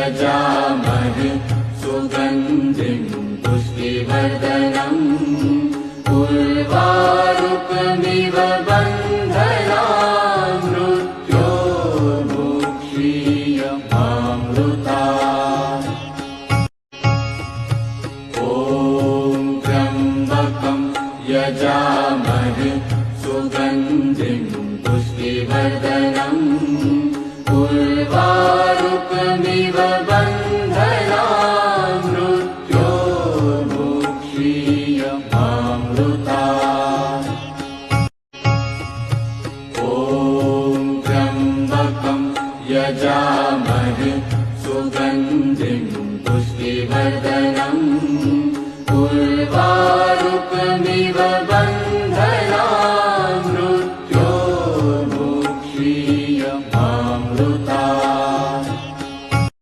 यजामहे सुगन्धिं पुष्टिवर्धनम् उर्वारुकमिव बन्धनान् मृत्योर्मुक्षीयमामृतात्। ॐ त्र्यम्बकं यजामहे सुगन्धिं पुष्टिवर्धनम् उर्वारुकमिव बन्धनान् मृत्योर्मुक्षीयमामृतात्। ॐ त्र्यम्बकं यजामहे सुगन्धिं पुष्टिवर्धनम् उर्वारुकमिव बन्धनान् मृत्योर्मुक्षीयमामृतात्।